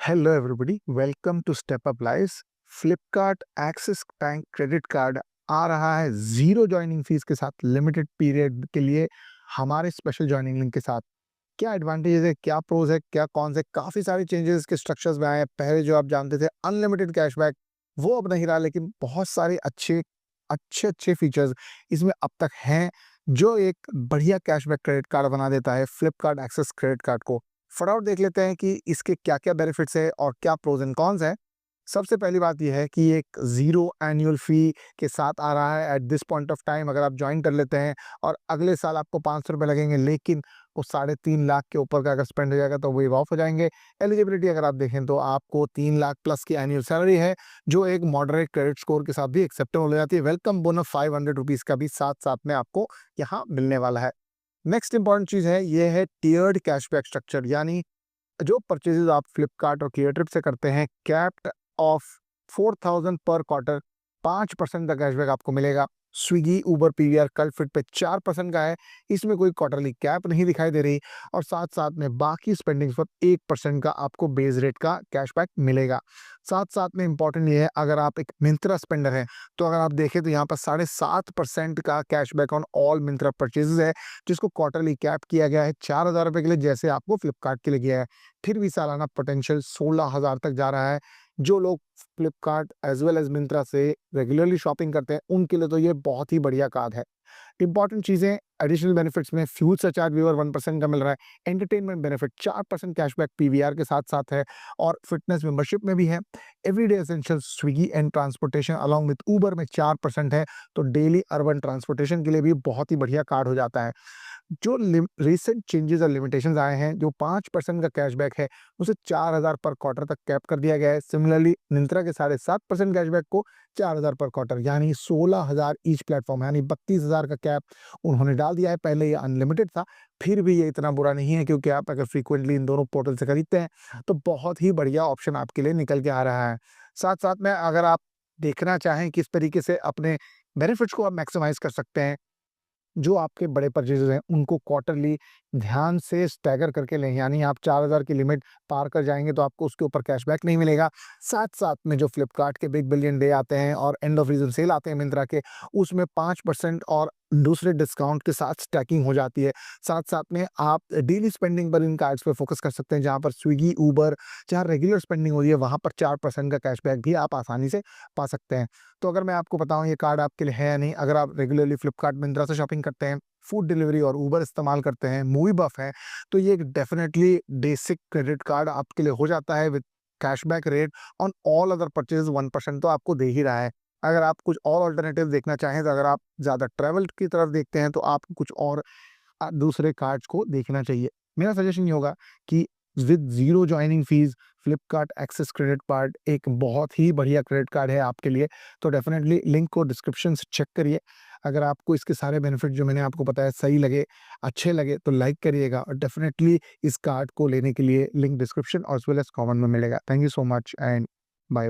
Hello everybody, welcome to step up lives. Flipkart Axis bank credit card आ रहा है zero joining fees के साथ लिमिटेड पीरियड के लिए हमारे स्पेशल जॉइनिंग लिंक के साथ। क्या एडवांटेजेस है, क्या प्रोज है, क्या कॉन्स है, काफी सारे चेंजेस के स्ट्रक्चर्स में आए हैं। पहले जो आप जानते थे अनलिमिटेड कैशबैक, वो अब नहीं रहा, लेकिन बहुत सारे अच्छे अच्छे अच्छे फीचर्स इसमें अब तक हैं जो एक बढ़िया कैशबैक क्रेडिट कार्ड बना देता है फ्लिपकार्ट एक्सेस क्रेडिट कार्ड को। फटाफट देख लेते हैं कि इसके क्या-क्या बेनिफिट्स है और क्या प्रोस एंड कॉन्स हैं। सबसे पहली बात ये है कि ये एक ज़ीरो एनुअल फ़ी के साथ आ रहा है at this point of time. अगर आप जॉइन कर लेते हैं और अगले साल आपको ₹500 लगेंगे, लेकिन वो 3.5 लाख के ऊपर का अगर स्पेंड हो जाएगा तो वेव ऑफ हो जाएंगे। एलिजिबिलिटी अगर आप देखें तो आपको 3 लाख प्लस की एनुअल सैलरी है, जो एक मॉडरेट क्रेडिट स्कोर के साथ भी एक्सेप्टेबल हो जाती है। वेलकम बोनस ₹500 का भी साथ-साथ में आपको यहाँ मिलने वाला है। नेक्स्ट इंपॉर्टेंट चीज़ है, ये है टियर्ड कैशबैक स्ट्रक्चर, यानी जो परचेजेस आप फ्लिपकार्ट और क्लियरट्रिप से करते हैं, कैप्ड ऑफ 4000 पर क्वार्टर 5% का कैशबैक आपको मिलेगा। स्विगी, उबर, पीवीआर, कलफिट पे 4% का है, इसमें कोई क्वार्टरली कैप नहीं दिखाई दे रही। और साथ-साथ में बाकी स्पेंडिंग्स पर 1% का आपको बेस रेट का कैशबैक मिलेगा। साथ-साथ में इम्पोर्टेंट ये है, अगर आप एक मिंत्रा स्पेंडर हैं, तो अगर आप देखें तो यहाँ पर 7.5% का cashback on all Myntra purchases है, जिसको क्वार्टरली कैप किया गया है ₹4000 के लिए, जैसे आपको फ्लिपकार्ट के लिए किया है। फिर भी सालाना पोटेंशियल 16,000 तक जा रहा है। जो लोग Flipkart as well as Myntra से रेगुलरली शॉपिंग करते हैं, उनके लिए तो ये बहुत ही बढ़िया कार्ड है। इंपॉर्टेंट चीज़ें, एडिशनल बेनिफिट्स में फ्यूल सरचार्ज वेवर 1% का मिल रहा है। एंटरटेनमेंट बेनिफिट 4% कैशबैक पीवीआर के साथ-साथ है और फिटनेस मेंबरशिप में भी है। Everyday essentials Swiggy and transportation along with Uber में 4% है, तो डेली अर्बन ट्रांसपोर्टेशन के लिए भी बहुत ही बढ़िया कार्ड हो जाता है। जो रिसेंट चेंजेस और लिमिटेशंस आए हैं, जो 5% का कैशबैक है, उसे 4000 पर क्वार्टर तक कैप कर दिया गया है। सिमिलरली मिंत्रा के 7.5% कैशबैक को 4000 पर क्वार्टर, यानी 16000 ईच प्लेटफॉर्म, यानी 32000 का कैप उन्होंने डाल दिया है। पहले ये अनलिमिटेड था, फिर भी ये इतना बुरा नहीं है, क्योंकि आप अगर फ्रीक्वेंटली इन दोनों पोर्टल से खरीदते हैं तो बहुत ही बढ़िया ऑप्शन आपके लिए निकल के आ रहा है। साथ साथ में अगर आप देखना चाहें किस तरीके से अपने बेनिफिट्स को आप मैक्सिमाइज कर सकते हैं, जो आपके बड़े परचेज़ेज़ हैं, उनको क्वार्टरली ध्यान से स्टैगर करके लें, यानी आप 4000 की लिमिट पार कर जाएँगे तो आपको उसके ऊपर कैशबैक नहीं मिलेगा। साथ-साथ में जो फ्लिपकार्ट के बिग बिलियन डे आते हैं और एंड ऑफ सीज़न सेल आते हैं मिंत्रा के, उसमें 5% और दूसरे डिस्काउंट के साथ स्टैकिंग हो जाती है। साथ-साथ में आप डेली स्पेंडिंग पर इन कार्ड्स पे फ़ोकस कर सकते हैं, जहाँ पर स्विगी, उबर, जहाँ रेगुलर स्पेंडिंग हो रही है, वहाँ पर 4% का कैशबैक भी आप आसानी से पा सकते हैं। तो अगर मैं आपको बताऊँ ये कार्ड आपके लिए है या नहीं, अगर आप रेगुलरली फ्लिपकार्ट, मिंत्रा से शॉपिंग करते हैं, फूड डिलीवरी और उबर इस्तेमाल करते हैं, मूवी बफ हैं, तो ये एक डेफिनिटली बेसिक क्रेडिट कार्ड आपके लिए हो जाता है with cashback rate on all other purchase 1% तो आपको दे ही रहा है। अगर आप कुछ और अल्टरनेटिव देखना चाहें, तो अगर आप ज़्यादा ट्रैवल की तरफ देखते हैं, तो आपको कुछ और दूसरे कार्ड्स को देखना चाहिए। मेरा सजेशन ये होगा कि with zero joining fees Flipkart Axis credit card एक बहुत ही बढ़िया क्रेडिट कार्ड है आपके लिए। तो डेफ़िनेटली लिंक को डिस्क्रिप्शन से चेक करिए। अगर आपको इसके सारे बेनिफिट जो मैंने आपको बताया सही लगे, अच्छे लगे, तो लाइक करिएगा और डेफ़िनेटली इस कार्ड को लेने के लिए लिंक डिस्क्रिप्शन और एज़ वेल एज़ कमेंट में मिलेगा। Thank you so much and